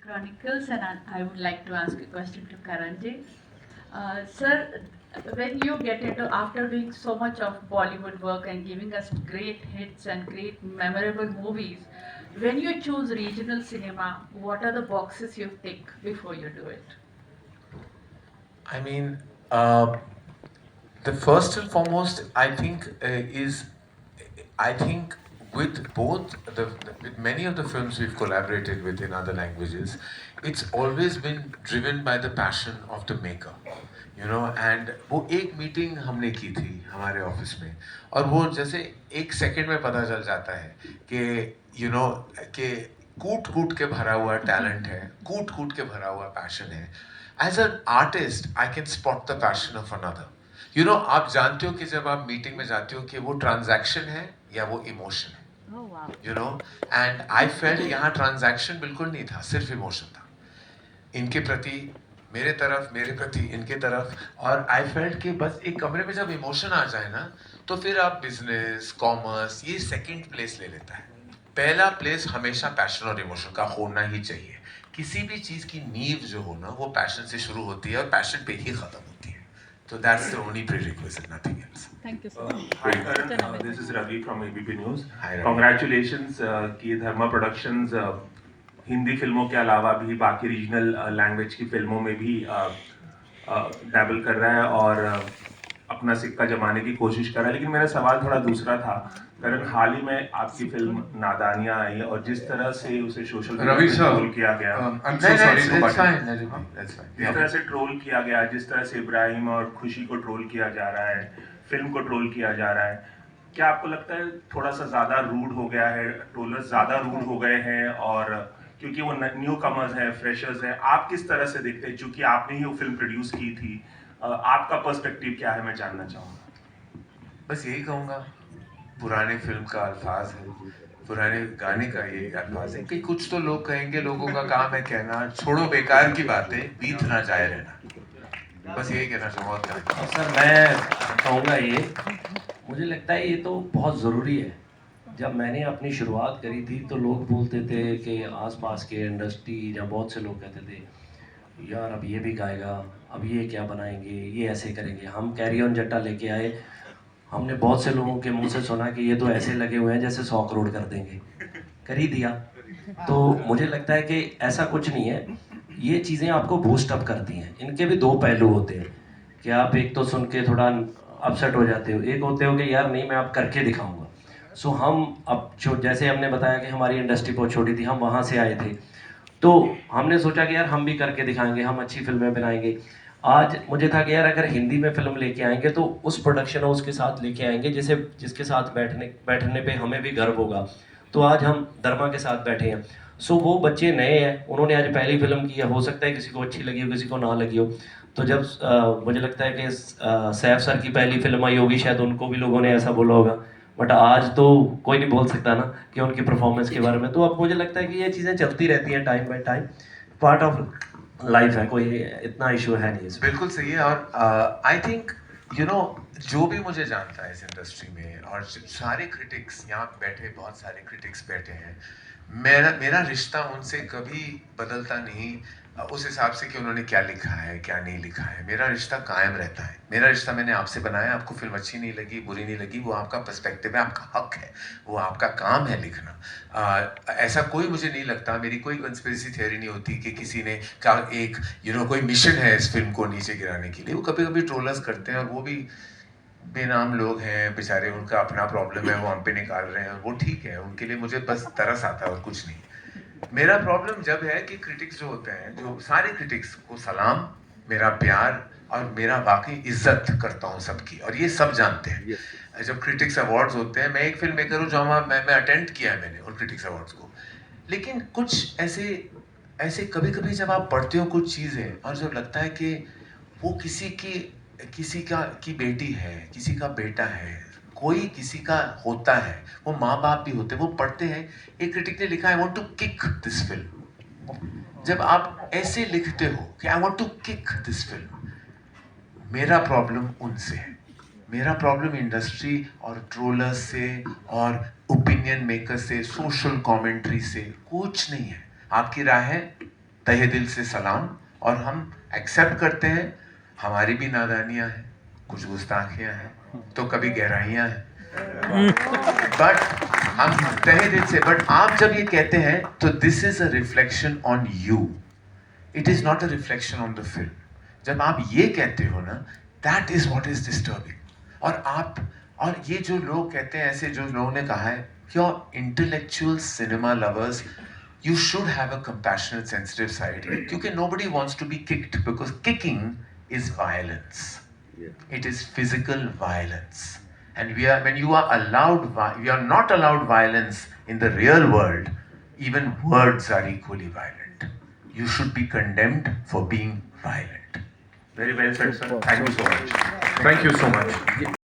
Chronicles, and I would like to ask a question to Karanji. Sir, when you get into, after doing so much of Bollywood work and giving us great hits and great memorable movies, when you choose regional cinema, what are the boxes you tick before you do it? I mean, uh, the first and foremost, I think, I think with with many of the films we've collaborated with in other languages, it's always been driven by the passion of the maker. You know, and वो एक meeting हमने की थी हमारे office में, और वो जैसे एक सेकंड में पता चल जाता है कि यू नो कि कूट कूट के भरा हुआ टैलेंट है, कूट कूट के भरा हुआ पैशन है. As an artist I can spot the passion of another. You know, आप जानते हो कि जब आप मीटिंग में जाते हो कि वो ट्रांजैक्शन है या वो इमोशन है. You know, and I felt यहाँ ट्रांजैक्शन बिल्कुल नहीं था, सिर्फ इमोशन था इनके प्रति, मेरे तरफ, मेरे प्रति इनके तरफ. और आई फेल्ट कि बस एक कमरे में जब इमोशन आ जाए ना, तो फिर आप बिजनेस, कॉमर्स, ये सेकंड प्लेस ले लेता है. पहला प्लेस हमेशा पैशन और इमोशन का होना ही चाहिए. किसी भी चीज की नींव जो हो ना, वो पैशन से शुरू होती है और पैशन पे ही खत्म होती है. तो that's the only prerequisite, nothing else. Thank you, sir. Hi, Karan. This is Ravi from ABP News. Hi, Ravi. Congratulations कि धर्मा प्रोडक्शंस हिंदी फिल्मों के अलावा भी बाकी रीजनल लैंग्वेज की फिल्मों में भी डैबल कर रहा है और अपना सिक्का जमाने की कोशिश कर रहा है. लेकिन मेरा सवाल थोड़ा दूसरा था. करण, हाल ही में आपकी फिल्म नादानियाँ आई और जिस तरह से उसे सोशल रवि सर, ट्रोल किया गया, I'm so sorry to butt in. That's fine. जिस तरह से ट्रोल किया गया, जिस तरह से इब्राहिम और खुशी को ट्रोल किया जा रहा है, फिल्म को ट्रोल किया जा रहा है, क्या आपको लगता है थोड़ा सा ज़्यादा रूड हो गया है, ट्रोलर्स ज़्यादा रूड हो गए हैं? और क्योंकि वो न्यू कमर्स हैं, फ्रेशर्स हैं, आप किस तरह से देखते हैं? चूंकि आपने ही वो फिल्म प्रोड्यूस की थी, आपका पर्सपेक्टिव क्या है, मैं जानना चाहूँगा. बस यही कहूँगा, पुराने फिल्म का अल्फाज है, पुराने गाने का ये अल्फाज है कि कुछ तो लोग कहेंगे, लोगों का काम है कहना, छोड़ो बेकार की बातें, बीत ना जाए रहना. बस यही कहना चाहूँगा. सर, मैं कहूँगा ये, मुझे लगता है ये तो बहुत ज़रूरी है. जब मैंने अपनी शुरुआत करी थी तो लोग बोलते थे कि आसपास के इंडस्ट्री या बहुत से लोग कहते थे यार अब ये भी गाएगा, अब ये क्या बनाएंगे, ये ऐसे करेंगे. हम कैरी ऑन जट्टा लेके आए, हमने बहुत से लोगों के मुंह से सुना कि ये तो ऐसे लगे हुए हैं जैसे 100 करोड़ कर देंगे, कर ही दिया. तो मुझे लगता है कि ऐसा कुछ नहीं है, ये चीज़ें आपको बूस्ट अप करती हैं. इनके भी दो पहलू होते हैं कि आप एक तो सुन के थोड़ा अपसेट हो जाते हो, एक होते हो कि यार नहीं मैं आप करके दिखाऊंगा. सो हम अब जो जैसे हमने बताया कि हमारी इंडस्ट्री बहुत छोटी थी, हम वहाँ से आए थे, तो हमने सोचा कि यार हम भी करके दिखाएंगे, हम अच्छी फिल्में बनाएंगे. आज मुझे था कि यार अगर हिंदी में फिल्म लेके आएंगे तो उस प्रोडक्शन हाउस के साथ लेके आएंगे जिसे जिसके साथ बैठने पे हमें भी गर्व होगा. तो आज हम धर्मा के साथ बैठे हैं. सो वो बच्चे नए हैं, उन्होंने आज पहली फिल्म की है, हो सकता है किसी को अच्छी लगी हो, किसी को ना लगी हो. तो जब मुझे लगता है कि सैफ सर की पहली फिल्म आई होगी, शायद उनको भी लोगों ने ऐसा बोला होगा. बट आज तो कोई नहीं बोल सकता ना कि उनकी परफॉर्मेंस के बारे में. तो अब मुझे लगता है कि ये चीज़ें चलती रहती हैं time by time, part of life है, कोई इतना इशू है नहीं इसमें. बिल्कुल सही है. और आई थिंक यू नो, जो भी मुझे जानता है इस इंडस्ट्री में, और सारे क्रिटिक्स यहाँ बैठे, बहुत सारे क्रिटिक्स बैठे हैं, मेरा मेरा रिश्ता उनसे कभी बदलता नहीं उस हिसाब से कि उन्होंने क्या लिखा है क्या नहीं लिखा है. मेरा रिश्ता कायम रहता है. मेरा रिश्ता मैंने आपसे बनाया. आपको फिल्म अच्छी नहीं लगी, बुरी नहीं लगी, वो आपका पर्सपेक्टिव है, आपका हक है, वो आपका काम है लिखना. ऐसा कोई मुझे नहीं लगता, मेरी कोई कंस्पिरेसी थियरी नहीं होती कि किसी ने का एक कोई मिशन है इस फिल्म को नीचे गिराने के लिए. वो कभी कभी ट्रोलर्स करते हैं, और वो भी बेनाम लोग हैं बेचारे, उनका अपना प्रॉब्लम है, वो हम पे निकाल रहे हैं, वो ठीक है, उनके लिए मुझे बस तरस आता है और कुछ नहीं. मेरा प्रॉब्लम जब है कि क्रिटिक्स जो होते हैं, जो सारे क्रिटिक्स को सलाम, मेरा प्यार और मेरा वाकई इज्जत करता हूँ सबकी, और ये सब जानते हैं. जब क्रिटिक्स अवार्ड्स होते हैं, मैं एक फिल्म मेकर हूँ जो मैं अटेंड किया है मैंने उन क्रिटिक्स अवार्ड्स को. लेकिन कुछ ऐसे ऐसे कभी कभी जब आप पढ़ते हो कुछ चीज़ें, और जब लगता है कि वो किसी का की बेटी है, किसी का बेटा है, कोई किसी का होता है, वो माँ बाप भी होते हैं, वो पढ़ते हैं. एक क्रिटिक ने लिखा, I want to kick this film. जब आप ऐसे लिखते हो कि I want to kick this film, मेरा प्रॉब्लम उनसे है. मेरा प्रॉब्लम इंडस्ट्री और ट्रोलर्स से और ओपिनियन मेकर से, सोशल कमेंट्री से कुछ नहीं है. आपकी राय है, तहे दिल से सलाम। और हम एक्सेप्ट करते हैं हमारी भी नादानियां हैं, कुछ गुस्ताखियां हैं, तो कभी गहराइयां हैं, बट हम तहे दिल से। बट आप जब ये कहते हैं तो this is a reflection on you, it is not a reflection on the film. जब आप ये कहते हो ना, that is what is disturbing. और ये जो लोग कहते हैं, ऐसे जो लोगों ने कहा है, your intellectual cinema lovers, you should have a compassionate, sensitive side, क्योंकि nobody wants to be kicked, because kicking is violence. It is physical violence, and when you are not allowed violence in the real world. Even words are equally violent. You should be condemned for being violent. Very well said, sir. Thank you so much. Thank you so much.